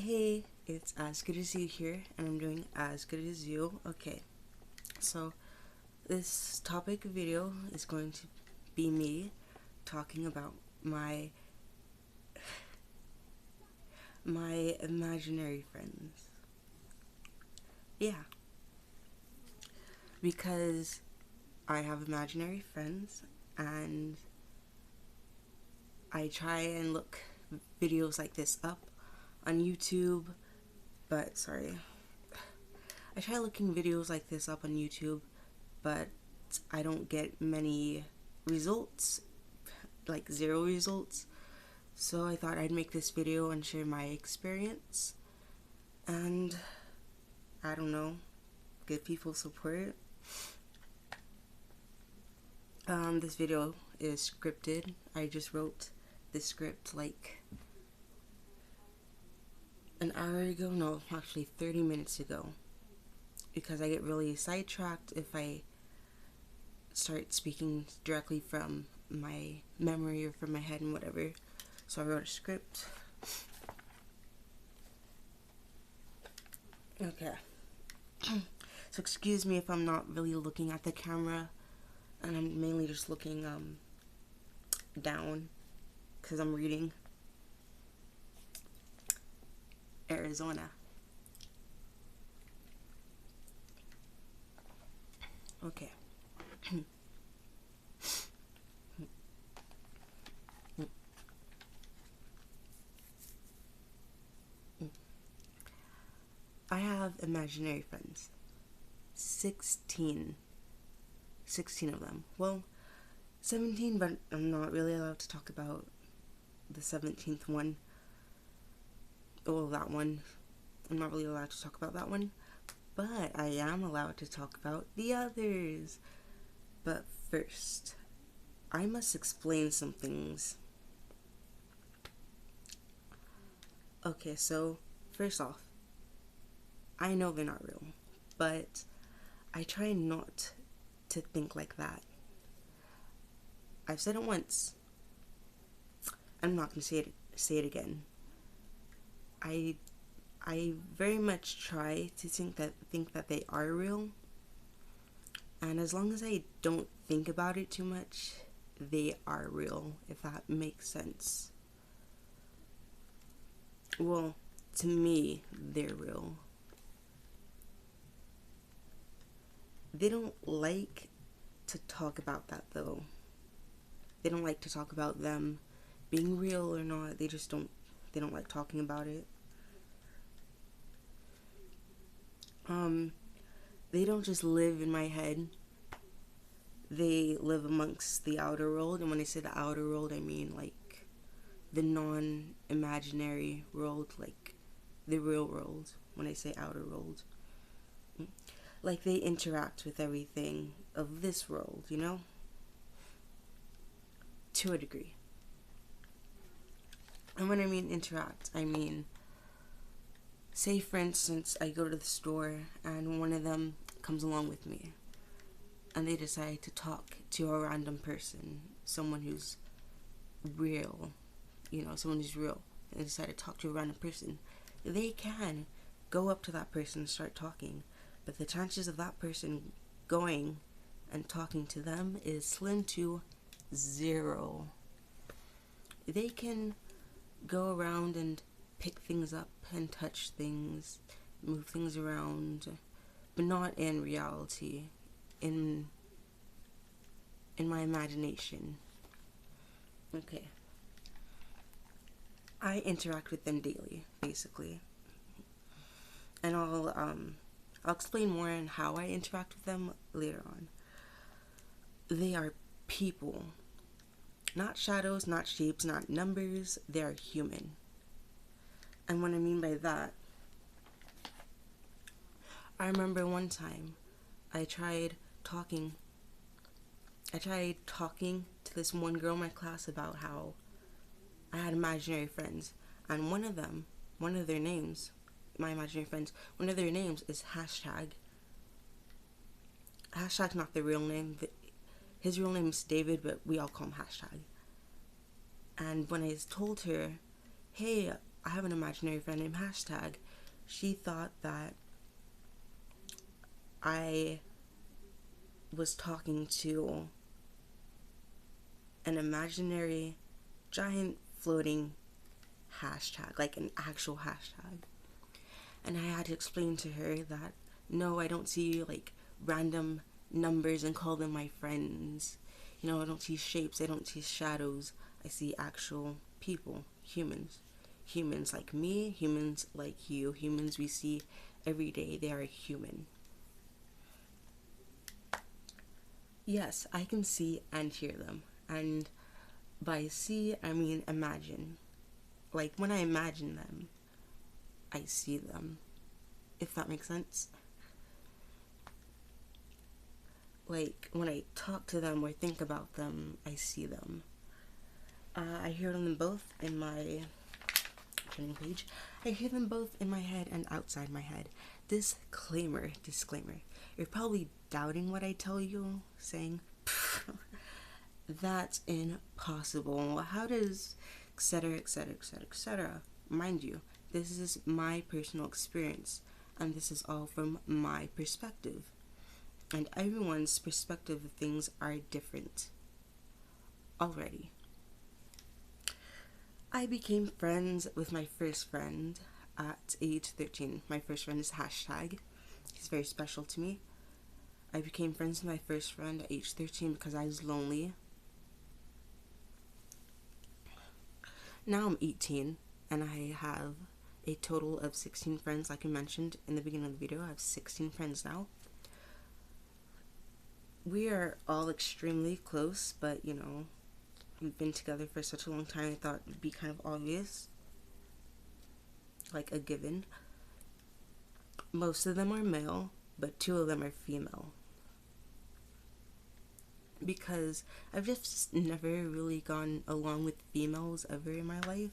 Hey, it's As Good As You here, and I'm doing As Good As You. Okay, so this topic video is going to be me talking about my imaginary friends. Yeah, because I have imaginary friends, and I try and look videos like this up on YouTube, but I try looking videos like this up on YouTube, but I don't get many results, like 0 results. So I thought I'd make this video and share my experience, and I don't know, give people support. This video is scripted. I just wrote this script like an hour ago, no, actually 30 minutes ago, because I get really sidetracked if I start speaking directly from my memory or from my head and whatever. So I wrote a script. Okay. So excuse me if I'm not really looking at the camera, and I'm mainly just looking down because I'm reading. Arizona. Okay. I have imaginary friends. 16 of them. Well, 17, but I'm not really allowed to talk about the 17th one. Well, that one. I'm not really allowed to talk about that one. But I am allowed to talk about the others. But first, I must explain some things. Okay, so first off, I know they're not real, but I try not to think like that. I've said it once. I'm not gonna say it again. I very much try to think that they are real, and as long as I don't think about it too much, they are real, if that makes sense. Well, to me, they're real. They don't like to talk about that, though. They don't like to talk about them being real or not. They don't like talking about it. They don't just live in my head. They live amongst the outer world, and when I say the outer world, I mean like the non-imaginary world, like the real world. When I say outer world, like they interact with everything of this world, you know? To a degree. And when I mean interact, I mean, say for instance, I go to the store and one of them comes along with me, and they decide to talk to a random person, someone who's real, someone who's real, and they decide to talk to a random person. They can go up to that person and start talking, but the chances of that person going and talking to them is slim to 0. They can go around and pick things up and touch things, move things around, but not in reality, in my imagination. Okay. I interact with them daily, basically. And I'll explain more on how I interact with them later on. They are people. Not shadows, not shapes, not numbers. They are human. And what I mean by that, I remember one time I tried talking to this one girl in my class about how I had imaginary friends, and one of their names, my imaginary friends, one of their names is hashtag. Hashtag's not the real name. His real name is David, but we all call him hashtag. And when I told her, hey, I have an imaginary friend named Hashtag. She thought that I was talking to an imaginary giant floating hashtag, like an actual hashtag. And I had to explain to her that no, I don't see like random numbers and call them my friends. You know, I don't see shapes, I don't see shadows. I see actual people, humans. Humans like me, humans like you, humans we see every day. They are human. Yes, I can see and hear them. And by see, I mean imagine. Like when I imagine them, I see them. If that makes sense. Like when I talk to them or think about them, I see them. I hear them both in my training page. I hear them both in my head and outside my head. Disclaimer. You're probably doubting what I tell you, saying, that's impossible. How does etc. etc. Mind you, this is my personal experience, and this is all from my perspective. And everyone's perspective of things are different. Already. I became friends with my first friend at age 13. My first friend is Hashtag. He's very special to me. I became friends with my first friend at age 13 because I was lonely. Now I'm 18 and I have a total of 16 friends. Like I mentioned in the beginning of the video, I have 16 friends now. We are all extremely close, but you know, we've been together for such a long time, I thought it would be kind of obvious. Like a given. Most of them are male, but 2 of them are female. Because I've just never really gone along with females ever in my life.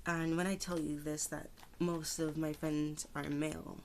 And when I tell you this, that most of my friends are male,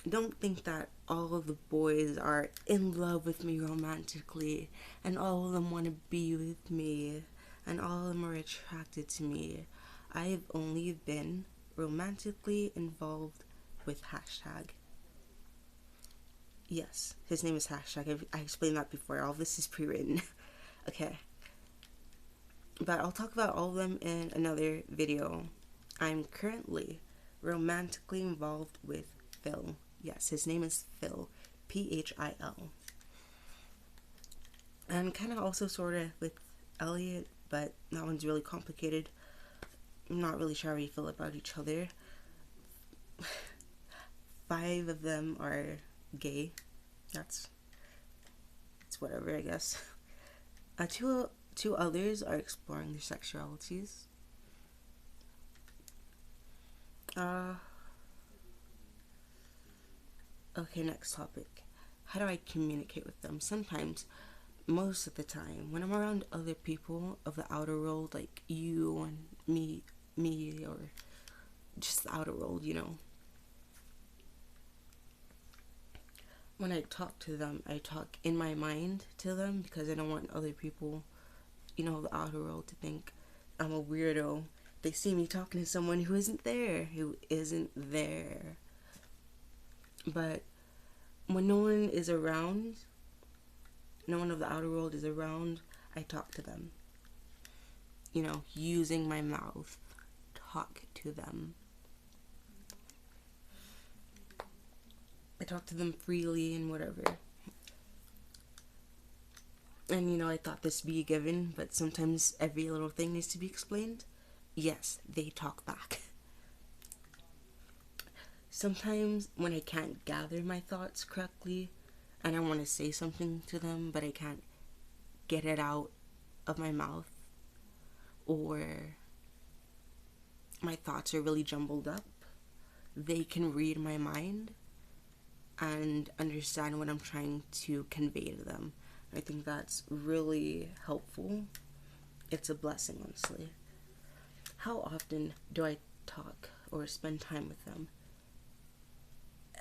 don't think that all of the boys are in love with me romantically and all of them want to be with me and all of them are attracted to me. I've only been romantically involved with Hashtag. Yes, his name is Hashtag. I explained that before. All this is pre-written. Okay. But I'll talk about all of them in another video. I'm currently romantically involved with Phil. Yes, his name is Phil. Phil. And kind of also sort of with Elliot, but that one's really complicated. I'm not really sure how we feel about each other. 5 of them are gay. That's whatever, I guess. Two others are exploring their sexualities. Okay, next topic. How do I communicate with them? Sometimes, most of the time, when I'm around other people of the outer world, like you and me, or just the outer world, you know. When I talk to them, I talk in my mind to them because I don't want other people, you know, the outer world to think I'm a weirdo. They see me talking to someone who isn't there. But when no one is around, no one of the outer world is around, I talk to them. You know, using my mouth, talk to them. I talk to them freely and whatever. And you know, I thought this would be a given, but sometimes every little thing needs to be explained. Yes, they talk back. Sometimes when I can't gather my thoughts correctly and I want to say something to them, but I can't get it out of my mouth, or my thoughts are really jumbled up, they can read my mind and understand what I'm trying to convey to them. I think that's really helpful. It's a blessing, honestly. How often do I talk or spend time with them?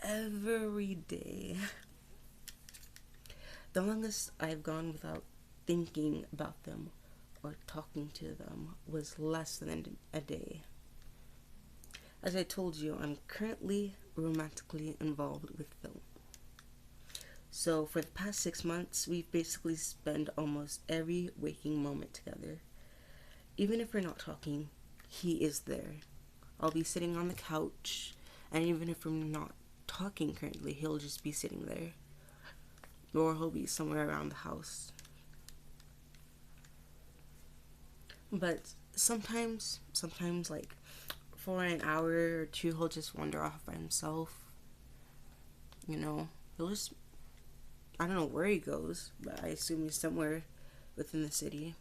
Every day. The longest I've gone without thinking about them or talking to them was less than a day. As I told you, I'm currently romantically involved with Phil. So for the past 6 months, we've basically spent almost every waking moment together. Even if we're not talking, he is there. I'll be sitting on the couch, and even if we're not talking currently, he'll just be sitting there. Or he'll be somewhere around the house. But sometimes like for an hour or two, he'll just wander off by himself. You know, he'll just, I don't know where he goes, but I assume he's somewhere within the city.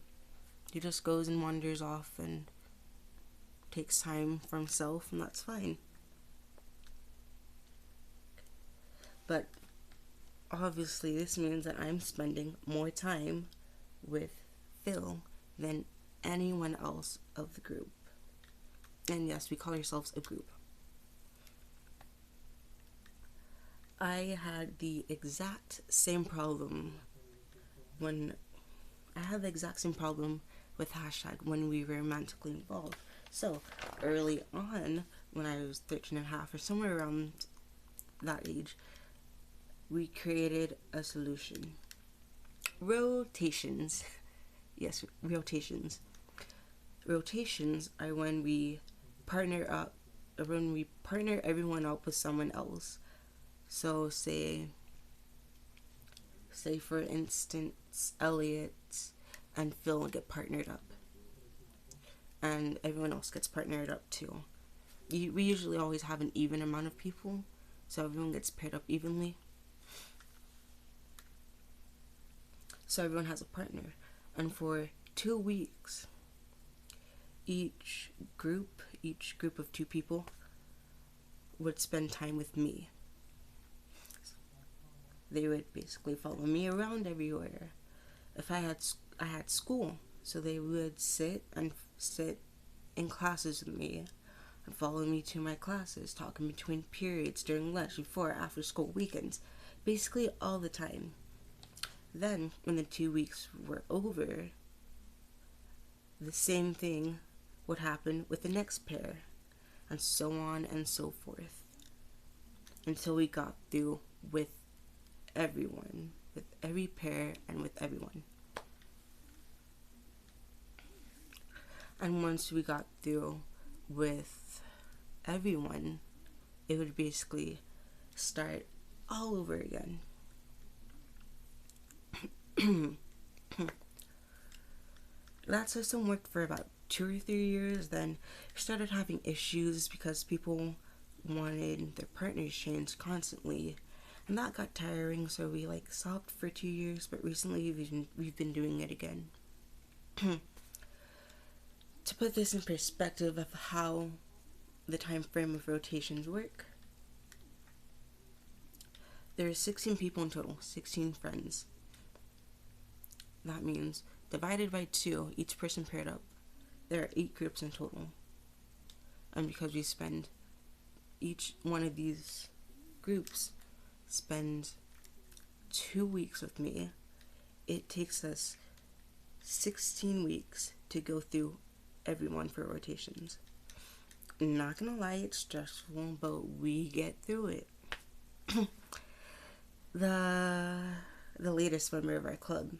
He just goes and wanders off and takes time for himself, and that's fine. But obviously, this means that I'm spending more time with Phil than anyone else of the group. And yes, we call ourselves a group. I had the exact same problem with hashtag when we were romantically involved. So early on, when I was 13 and a half or somewhere around that age, we created a solution. Rotations. Yes, rotations. Rotations are when we partner everyone up with someone else. So say for instance, Elliot and Phil get partnered up, and everyone else gets partnered up too. We usually always have an even amount of people, so everyone gets paired up evenly. So everyone has a partner, and for 2 weeks, each group of 2 people would spend time with me. They would basically follow me around everywhere. If I had school, so they would sit in classes with me and follow me to my classes, talking between periods, during lunch, before, after school, weekends, basically all the time. Then, when the 2 weeks were over, the same thing would happen with the next pair, and so on and so forth, until we got through with everyone, with every pair, and with everyone. And once we got through with everyone, it would basically start all over again. That system worked for about 2 or 3 years, then started having issues because people wanted their partners changed constantly, and that got tiring, so we stopped for 2 years, but recently we've been doing it again. To put this in perspective of how the time frame of rotations work, there are 16 people in total, 16 friends. That means divided by 2, each person paired up, there are 8 groups in total. And because each one of these groups spend 2 weeks with me, it takes us 16 weeks to go through everyone for rotations. Not gonna lie, it's stressful, but we get through it. The latest member of our club,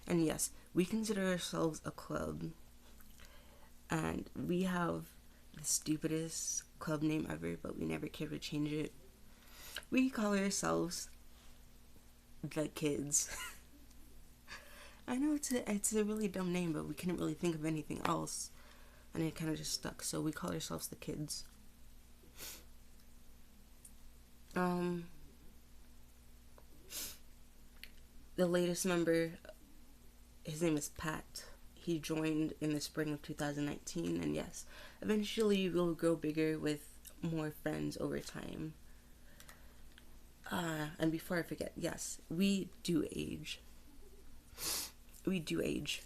and yes, we consider ourselves a club, and we have the stupidest club name ever, but we never care to change it. We call ourselves the Kids. I know it's a really dumb name, but we couldn't really think of anything else, and it kind of just stuck, so we call ourselves the Kids. The latest member, his name is Pat. He joined in the spring of 2019, and yes, eventually we'll grow bigger with more friends over time. And before I forget, yes, we do age. We do age.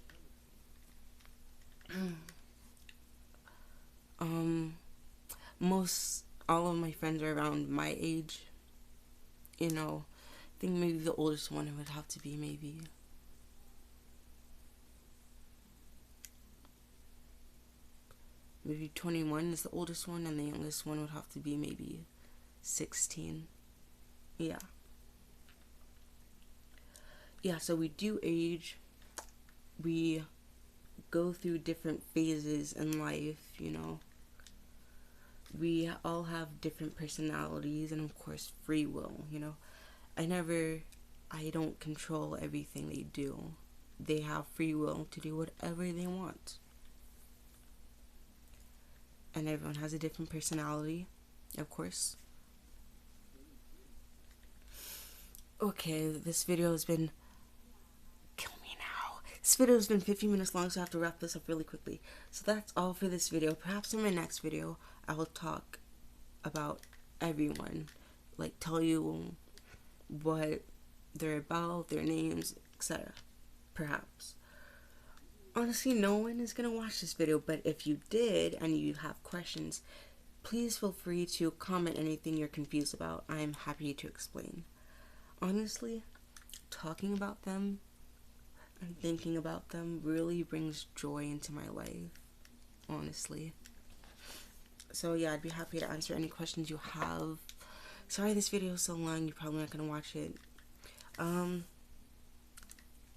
All of my friends are around my age. I think maybe the oldest one would have to be maybe maybe 21 is the oldest one, and the youngest one would have to be maybe 16. Yeah. Yeah, so we do age. We go through different phases in life, you know. We all have different personalities and, of course, free will, you know. I don't control everything they do. They have free will to do whatever they want. And everyone has a different personality, of course. Okay, this video has been... Kill me now. This video has been 15 minutes long, so I have to wrap this up really quickly. So that's all for this video. Perhaps in my next video, I will talk about everyone. Like, tell you what they're about, their names, etc. Perhaps. Honestly, no one is gonna watch this video, but if you did and you have questions, please feel free to comment anything you're confused about. I'm happy to explain. Honestly, talking about them and thinking about them really brings joy into my life. Honestly. So yeah, I'd be happy to answer any questions you have. Sorry this video is so long, you're probably not gonna watch it.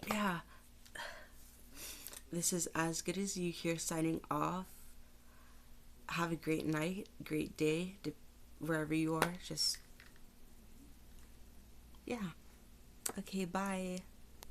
Yeah. This is As Good As You here signing off. Have a great night, great day, wherever you are. Just, yeah. Okay, bye.